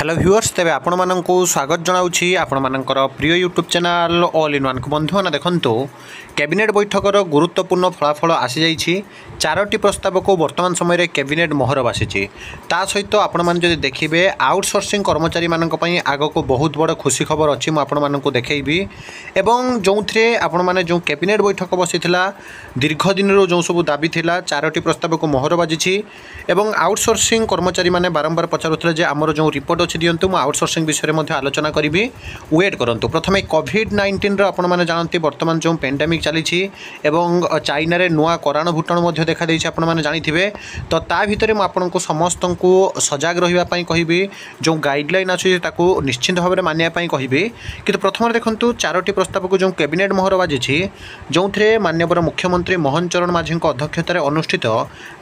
Hello viewers तेरे आपण स्वागत जनाऊँगी आपणकर प्रिय YouTube channel all in one को बंधु मैंने देखो कैबिनेट बैठकर गुरुत्वपूर्ण फलाफल आसी जाइए। 4टी प्रस्ताव को वर्तमान समय कैबिनेट मोहर बासी सहित आपण मैंने देखिए आउटसोर्सिंग कर्मचारी मानी आग को बहुत बड़ खुशी खबर अच्छी मुझे देखी एवं जो थे आपण मैंने जो कैबिनेट बैठक बसी दीर्घ दिन जो सब दाबी थिला 4टी प्रस्ताव को मोहर बाजी एवं आउटसोर्सिंग कर्मचारी मैंने बारंबार पचारुले आमर जो रिपोर्ट अच्छी दिंतु मुझे आउटसोर्सिंग विषय में आलोचना करी वेट करूँ। प्रथम कोविड-19 आपने जानते बर्तमान जो पेंडेमिक चली चाइना रे नुआ कराण भूताणु देखा आपने जानी तो ता भितर मुझे समस्त को सजग रही कहि जो गाइडलाइन अच्छी निश्चिंत भाव में मानियापाई कहि कि प्रथम देखूँ 4टी प्रस्ताव को जो कैबिनेट मोहर बाजी जो माननीय मुख्यमंत्री मोहन चरण माझी अध्यक्षतार अनुष्ठित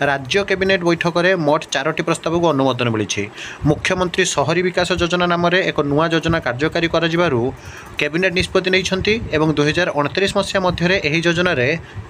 राज्य कैबिनेट बैठक में मोट 4टी प्रस्ताव को अनुमोदन मिली। मुख्यमंत्री शहरी विकास योजना नाम एक नुआ योजना कार्यकारी कैबिनेट निष्पत्ति नहीं एवं 2029 मसीहा मध्य योजन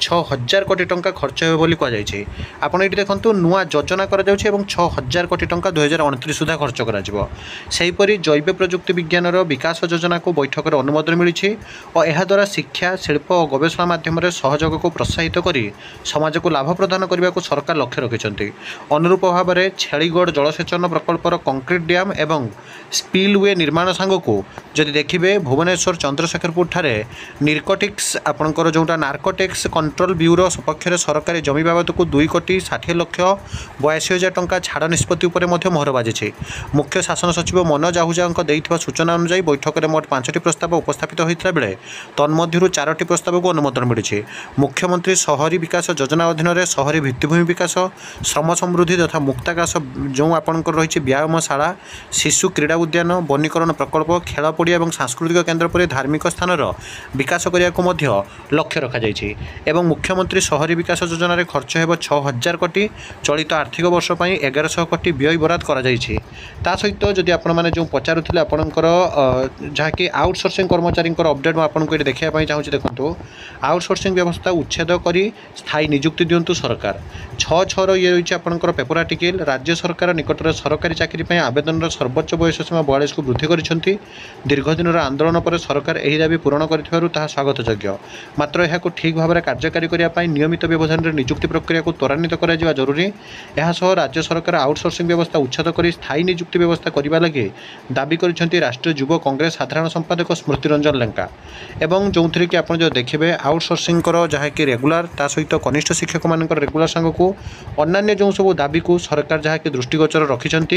6000 कोटी टंका खर्च हो कहुई। आपड़ ये देखो नुआ योजना कर 6000 कोटी टंका 2029 सुधा खर्च करपरी जैव प्रजुक्ति विज्ञान विकास योजना को बैठक में अनुमोदन मिली और यह द्वारा शिक्षा शिल्प और गवेषणा माध्यम सहयोग को प्रोत्साहित कर समाज को लाभ प्रदान करने को सरकार लक्ष्य रखिंट। अनुरूप भाव में छेलीगढ़ जलसेचन प्रकल्पर कंक्रीट डैम एवं स्पिलवे निर्माण सांग को जदि देखिए भुवनेश्वर चंद्रशेखरपुर ठारे नार्कोटिक्स आपंकर जोटा नार्कोटिक्स कंट्रोल ब्यूरो सपक्ष सरकारी जमी बाबद को 2,60,82,000 टंका छाड़ निष्पत्ति मोहर बाजी। मुख्य शासन सचिव मनोज आहूजा सूचना अनुसार बैठक में मोट 5टी प्रस्ताव उपस्थापित होता बेले तन्मध्य 4टी प्रस्ताव को अनुमोदन मिली। मुख्यमंत्री शहरी विकास योजना अधीन में शहरी भित्तिभूमि विकास श्रम समृद्धि तथा मुक्ताकाश जो आपंकर रही व्यायामशाला शिशु क्रीड़ा उद्यान वनीकरण प्रकल्प खेल पड़िया और सांस्कृतिक केन्द्र पर धार्मिक स्थान विकास करने को लक्ष्य रखा एवं मुख्यमंत्री शहरी विकास योजन खर्च हो 6000 कोटी चलित आर्थिक वर्ष 1100 कोटी व्यय बराद कर सहित जदि आपने जो पचारुले आपंकर जहाँकि आउटसोर्सिंग कर्मचारी अपडेट मुझे देखापी चाहूँगी। देखो आउटसोर्सिंग व्यवस्था उच्छेद कर स्थायी निजुक्ति दिंतु सरकार 6 ये रही आपंकर पेपर आर्टिकल राज्य सरकार निकट में सरकारी चाकरी आवेदन सर्वोच्च बयस सीमा 42 को वृद्धि कर दीर्घ दिन आंदोलन पर सरकार यह दाबी पूरण कर स्वागत योग्य। मात्र यह ठीक भाव में कार्यकारी करने नियमित व्यवधान में निजुक्ति प्रक्रिया को त्वरान्वित करा जरूरी। यह राज्य सरकार आउटसोर्सिंग व्यवस्था उच्छेद कर स्थायी निजुक्ति व्यवस्था करने लगे दाबी कर राष्ट्रीय युव कांग्रेस साधारण संपादक स्मृति रंजन लेंका एवं जो थी कि आप देखिए आउटसोर्सिंग जहाँकि रेगुलार ता सहित कनिष्ठ शिक्षक मान रेगुलार सांग को अन्य जो सब दाबी को सरकार जहाँकि दृष्टिगोचर रखिंट।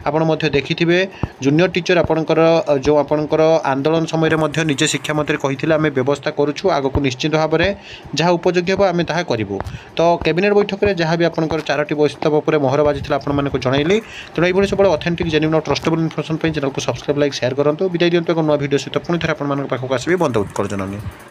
आपड़ देखिथे जूनियर टीचर आपंकर जो आपंकर आंदोलन समय निजे शिक्षा मंत्री कही आम व्यवस्था करुँ आग को निश्चित भाव में जहाँ उपयोगी हम आम ता करूँ। तो कैबिनेट बैठक में जहाँ भी आपंकर 4टी प्रस्ताव पर मोहर बाजी आपको जनइली। तेणु ये सब ऑथेंटिक जेन्युइन और ट्रस्टेबल इनफॉरमेशन चैनल को सब्सक्राइब लाइक शेयर करूँ। विदाय दिंतु एक नुआ वीडियो सहित पुणी थे आपको आसबि बंद उत्कल जननी।